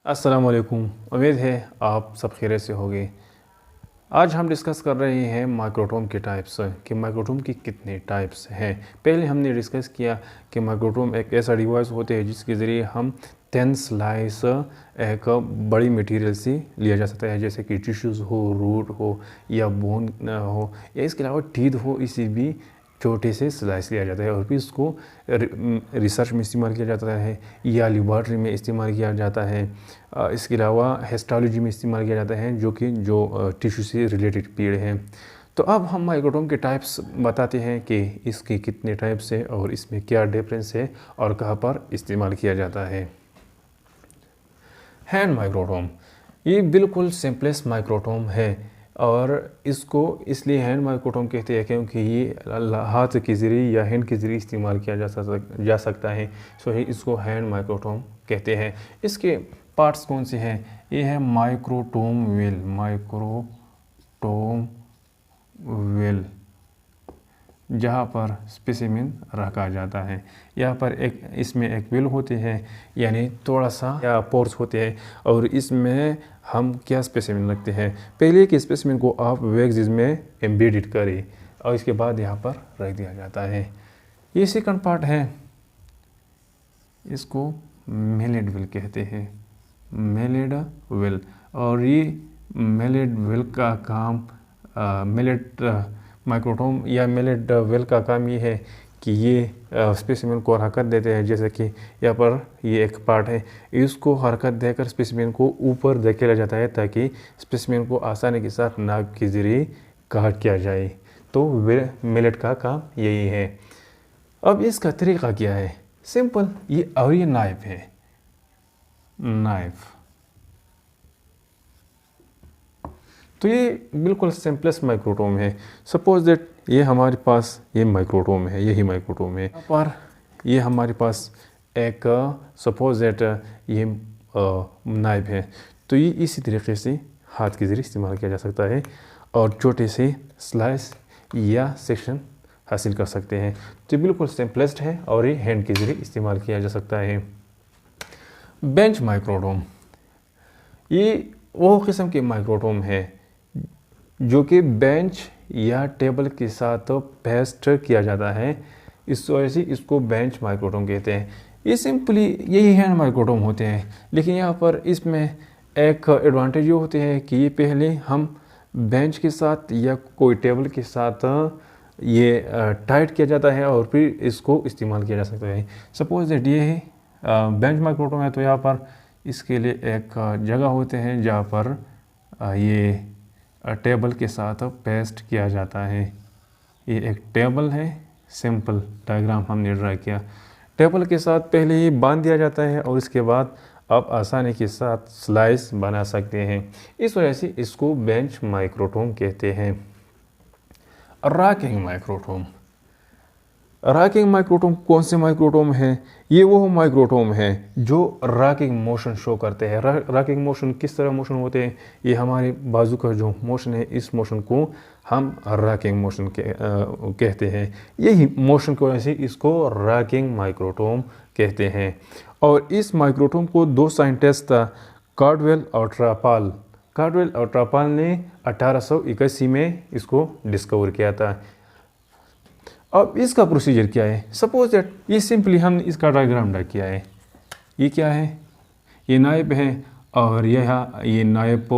अस्सलामुअलैकुम। उम्मीद है आप सब खैरियत से होंगे। आज हम डिस्कस कर रहे हैं माइक्रोटोम के टाइप्स कि माइक्रोटोम की कितने टाइप्स हैं। पहले हमने डिस्कस किया कि माइक्रोटोम एक ऐसा डिवाइस होते हैं जिसके ज़रिए हम 10 स्लाइस एक बड़ी मटेरियल से लिया जा सकता है, जैसे कि टिश्यूज़ हो, रूट हो या बोन हो या इसके अलावा टीथ हो, इसी भी छोटे से स्लाइस लिया जाता है और फिर इसको रिसर्च में इस्तेमाल किया जाता है या लेबॉरेटरी में इस्तेमाल किया जाता है। इसके अलावा हिस्टोलॉजी में इस्तेमाल किया जाता है, जो टिश्यू से रिलेटेड पीढ़ हैं। तो अब हम माइक्रोटोम के टाइप्स बताते हैं कि इसके कितने टाइप्स हैं और इसमें क्या डिफरेंस है और कहाँ पर इस्तेमाल किया जाता है। हैंड माइक्रोटोम ये बिल्कुल सिंपलेस्ट माइक्रोटोम है और इसको इसलिए हैंड माइक्रोटोम कहते हैं क्योंकि ये हाथ के ज़रिए या हैंड के ज़रिए इस्तेमाल किया जा सकता है। सो इसको हैंड माइक्रोटोम कहते हैं। इसके पार्ट्स कौन से हैं? ये है माइक्रोटोम वेल जहाँ पर स्पेसिमेन रखा जाता है। यहाँ पर इसमें एक वेल होते हैं, यानी थोड़ा सा या पोर्स होते हैं और इसमें हम क्या स्पेसिमेन रखते हैं। पहले के स्पेसिमेन को आप वैक्स में एम्बेडेड करें और इसके बाद यहाँ पर रख दिया जाता है। ये सेकंड पार्ट है, इसको मेलेड वेल कहते हैं, मेलेड वेल। और ये मेलेड वेल का काम माइक्रोटोम या मेलेड वेल का काम ये है कि ये स्पेसिमेन को हरकत देते हैं। जैसे कि यहाँ पर ये एक पार्ट है, इसको हरकत देकर स्पेसिमेन को ऊपर धकेला जाता है ताकि स्पेसिमेन को आसानी के साथ नाप के ज़रिए काट किया जाए। तो मेलेट का काम यही है। अब इसका तरीका क्या है? सिंपल, ये नाइफ है, नाइफ। तो ये बिल्कुल सिंपलेस्ट माइक्रोटोम है। सपोज दैट ये हमारे पास ये माइक्रोटोम है, यही माइक्रोटोम है। पर ये हमारे पास एक सपोज दैट ये नाइफ है, तो ये इसी तरीके से हाथ के ज़रिए इस्तेमाल किया जा सकता है और छोटे से स्लाइस या सेक्शन हासिल कर सकते हैं। तो बिल्कुल सिंपलेस्ट है और ये हैंड के ज़रिए इस्तेमाल किया जा सकता है। बेंच माइक्रोटोम ये वो किस्म के माइक्रोटोम है जो कि बेंच या टेबल के साथ पेस्ट किया जाता है। इस वजह से इसको बेंच माइक्रोटोम कहते हैं। ये सिंपली यही हैंड माइक्रोटोम होते हैं, लेकिन यहाँ पर इसमें एक एडवांटेज ये होते हैं कि ये पहले हम बेंच के साथ या कोई टेबल के साथ ये टाइट किया जाता है और फिर इसको इस्तेमाल किया जा सकता है। सपोज दैट ये है बेंच माइक्रोटोम है, तो यहाँ पर इसके लिए एक जगह होते हैं जहाँ पर ये टेबल के साथ पेस्ट किया जाता है। ये एक टेबल है, सिंपल डायग्राम हमने ड्रा किया। टेबल के साथ पहले ही बांध दिया जाता है और इसके बाद आप आसानी के साथ स्लाइस बना सकते हैं। इस वजह से इसको बेंच माइक्रोटोम कहते हैं। रॉकिंग माइक्रोटोम, रॉकिंग माइक्रोटोम कौन से माइक्रोटोम है? ये वो माइक्रोटोम है जो रॉकिंग मोशन शो करते हैं। रॉकिंग मोशन किस तरह मोशन होते हैं? ये हमारे बाजू का जो मोशन है, इस मोशन को हम रॉकिंग मोशन कहते हैं। यही मोशन की वजह से इसको रॉकिंग माइक्रोटोम कहते हैं। और इस माइक्रोटोम को दो साइंटिस्ट कार्डवेल और ट्रापाल ने 1881 में इसको डिस्कवर किया था। अब इसका प्रोसीजर क्या है? सपोज दैट ये सिंपली हमने इसका डायग्राम ड्रा किया है। ये क्या है? ये नाइफ है और ये नाइफ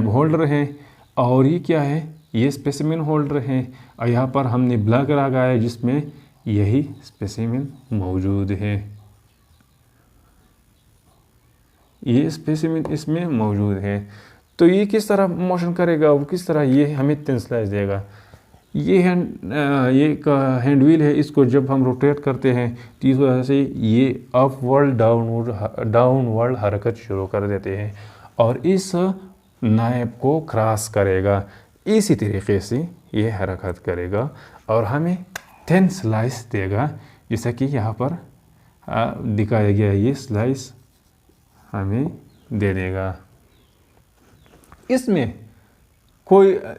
होल्डर है और ये क्या है? ये स्पेसिमेन होल्डर है और यहाँ पर हमने ब्लैक लगाया है जिसमें यही स्पेसिमेन मौजूद है। ये स्पेसिमेन इसमें मौजूद है। तो ये किस तरह मोशन करेगा और किस तरह ये हमें 10 स्लाइस देगा। ये हैंड व्हील है, इसको जब हम रोटेट करते हैं तो इस वजह से ये अपवर्ड डाउनवर्ड हरकत शुरू कर देते हैं और इस नाइफ को क्रॉस करेगा। इसी तरीके से ये हरकत करेगा और हमें 10 स्लाइस देगा, जैसा कि यहाँ पर दिखाया गया। ये स्लाइस हमें दे देगा।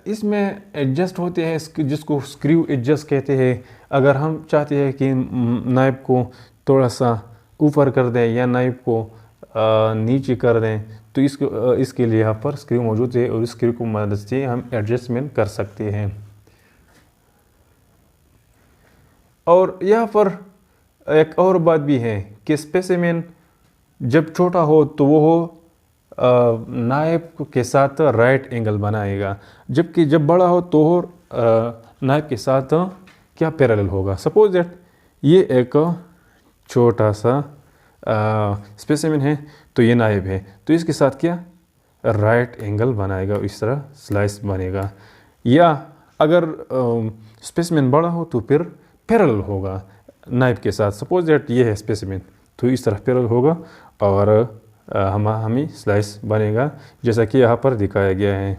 इसमें एडजस्ट होते हैं जिसको स्क्रू एडजस्ट कहते हैं। अगर हम चाहते हैं कि नाइफ को थोड़ा सा ऊपर कर दें या नाइफ को नीचे कर दें तो इसके लिए यहाँ पर स्क्रू मौजूद है और इस स्क्रू की मदद से हम एडजस्टमेंट कर सकते हैं। और यहाँ पर एक और बात भी है कि स्पेसिमेन जब छोटा हो तो वो नाइफ के साथ राइट एंगल बनाएगा, जबकि जब बड़ा हो तो नाइफ के साथ क्या पैरेलल होगा। सपोज दैट ये एक छोटा सा स्पेसिमेन है तो ये नाइफ है, तो इसके साथ क्या राइट एंगल बनाएगा, इस तरह स्लाइस बनेगा। या अगर स्पेसिमेन बड़ा हो तो फिर पैरेलल होगा नाइफ के साथ। सपोज दैट ये है स्पेसिमेन तो इस तरह पैरेलल होगा और हमें स्लाइस बनेगा जैसा कि यहाँ पर दिखाया गया है।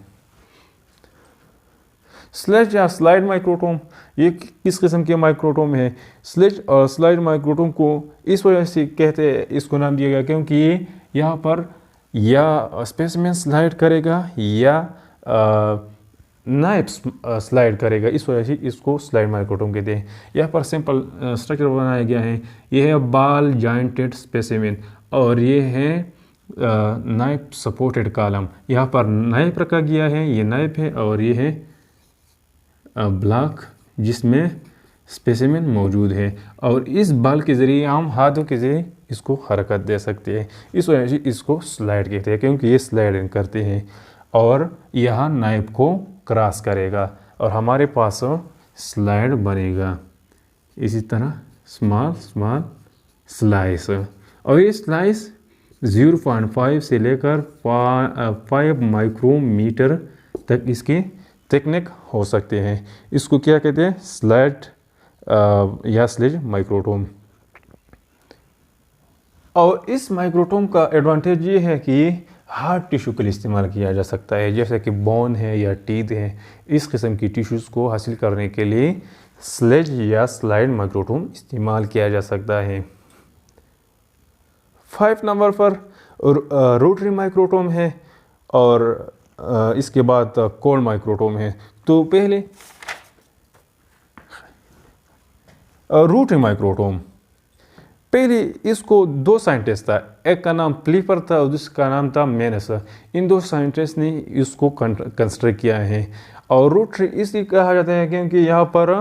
स्लेज या स्लाइड माइक्रोटोम ये किस किस्म के माइक्रोटोम है? स्लेज और स्लाइड माइक्रोटोम को इस वजह से कहते हैं, इसको नाम दिया गया क्योंकि ये यहाँ पर या स्पेसिमेन स्लाइड करेगा या नाइफ स्लाइड करेगा, इस वजह से इसको स्लाइड माइक्रोटोम कहते हैं। यहाँ पर सिंपल स्ट्रक्चर बनाया गया है। ये है बॉल जॉइंटेड स्पेसिमेन और ये है नाइफ सपोर्टेड कॉलम। यहाँ पर नाइफ रखा गया है, ये नाइफ है और ये है ब्लॉक जिसमें स्पेसिमेन मौजूद है और इस बॉल के ज़रिए हम हाथों के ज़रिए इसको हरकत दे सकते हैं। इस वजह से इसको स्लाइड कहते हैं क्योंकि ये स्लाइड करते हैं और यहाँ नाइफ को क्रॉस करेगा और हमारे पास स्लाइड बनेगा। इसी तरह स्मॉल स्मॉल स्लाइस और ये स्लाइस 0.5 से लेकर 5 माइक्रोमीटर तक इसके थिकनेस हो सकते हैं। इसको क्या कहते हैं? स्लाइड या स्लेज माइक्रोटोम। और इस माइक्रोटोम का एडवांटेज ये है कि हार्ड टिश्यू के लिए इस्तेमाल किया जा सकता है, जैसे कि बोन है या टीथ है। इस किस्म की टिश्यूज़ को हासिल करने के लिए स्लेज या स्लाइड माइक्रोटोम इस्तेमाल किया जा सकता है। 5 नंबर पर रोटरी माइक्रोटोम है और इसके बाद कोल्ड माइक्रोटोम है। तो पहले रोटरी माइक्रोटोम, पहले इसको 2 साइंटिस्ट था, एक का नाम प्लीपर था और दूसरा नाम था मेनस। इन 2 साइंटिस्ट ने इसको कंस्ट्रक्ट किया है। और रोटरी इसलिए कहा जाता है क्योंकि यहाँ पर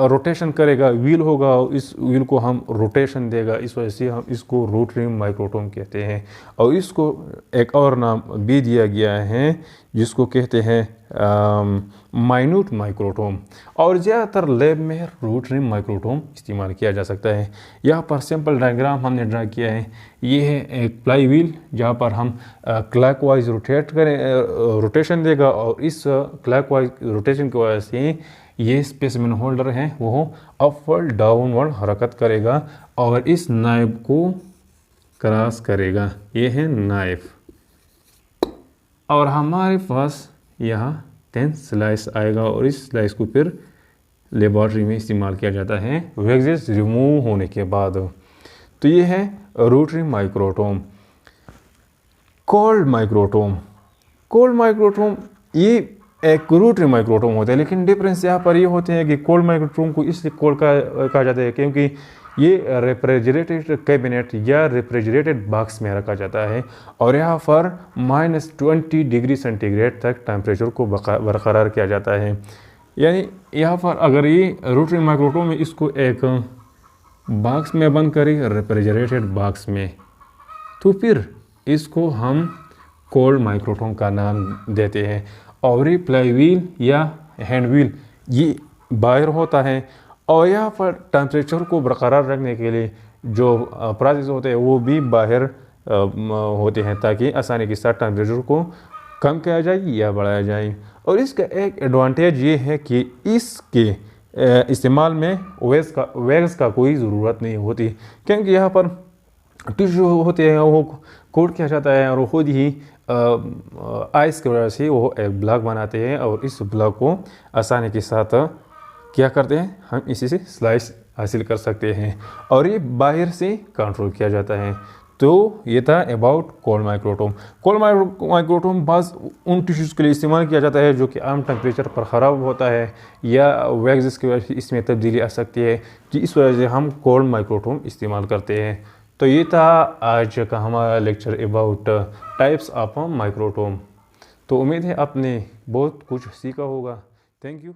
रोटेशन करेगा, व्हील होगा, इस व्हील को हम रोटेशन देगा, इस वजह से हम इसको रोटरी माइक्रोटोम कहते हैं। और इसको एक और नाम भी दिया गया है जिसको कहते हैं माइन्यूट माइक्रोटोम। और ज़्यादातर लैब में रोटरी माइक्रोटोम इस्तेमाल किया जा सकता है। यहाँ पर सिंपल डायग्राम हमने ड्रा किया है। ये है एक प्लाई व्हील जहाँ पर हम क्लॉकवाइज रोटेशन देगा और इस क्लॉकवाइज रोटेशन की वजह से ये स्पेसिमेन होल्डर है वो अपवर्ड डाउनवर्ड हरकत करेगा और इस नाइफ को क्रॉस करेगा। ये है नाइफ और हमारे पास यहाँ 10 स्लाइस आएगा और इस स्लाइस को फिर लेबॉर्ट्री में इस्तेमाल किया जाता है वैक्सेस रिमूव होने के बाद। तो ये है rotary microtome. Cold microtome, cold microtome ये एक रोटरी माइक्रोटोम होता है, लेकिन डिफरेंस यहाँ पर ये होते हैं कि कोल्ड माइक्रोटोम को इसलिए कोल्ड कहा जाता है क्योंकि ये रेफ्रिजरेटेड कैबिनेट या रेफ्रिजरेटेड बॉक्स में रखा जाता है और यहाँ पर -20 डिग्री सेंटीग्रेड तक टेम्परेचर को बरकरार किया जाता है। यानी यहाँ पर अगर ये रोटरी माइक्रोटोम में इसको एक बॉक्स में बंद करें, रेफ्रिजरेटेड बॉक्स में, तो फिर इसको हम कोल्ड माइक्रोटोम का नाम देते हैं। और ये प्लाई व्हील या हैंड व्हील ये बाहर होता है और यहाँ पर टेम्परेचर को बरकरार रखने के लिए जो प्रोसेस होते हैं वो भी बाहर होते हैं ताकि आसानी के साथ टेम्परेचर को कम किया जाए या बढ़ाया जाए। और इसका एक एडवांटेज ये है कि इसके इस्तेमाल में वैक्स का कोई ज़रूरत नहीं होती क्योंकि यहाँ पर टिश्यू होते हैं वो कोट किया जाता है और वो खुद ही आइस की वजह से वो एक ब्लॉक बनाते हैं और इस ब्लॉक को आसानी के साथ क्या करते हैं, हम इसी से स्लाइस हासिल कर सकते हैं और ये बाहर से कंट्रोल किया जाता है। तो ये था about cold microtome. Cold microtome बस उन टिश्यूज़ के लिए इस्तेमाल किया जाता है जो कि आम टेम्परेचर पर ख़राब होता है या वैक्स की वजह से इसमें तब्दीली आ सकती है, तो इस वजह से हम कोल्ड माइक्रोटोम इस्तेमाल करते हैं। तो ये था आज का हमारा lecture about types of microtome. तो उम्मीद है आपने बहुत कुछ सीखा होगा। Thank you.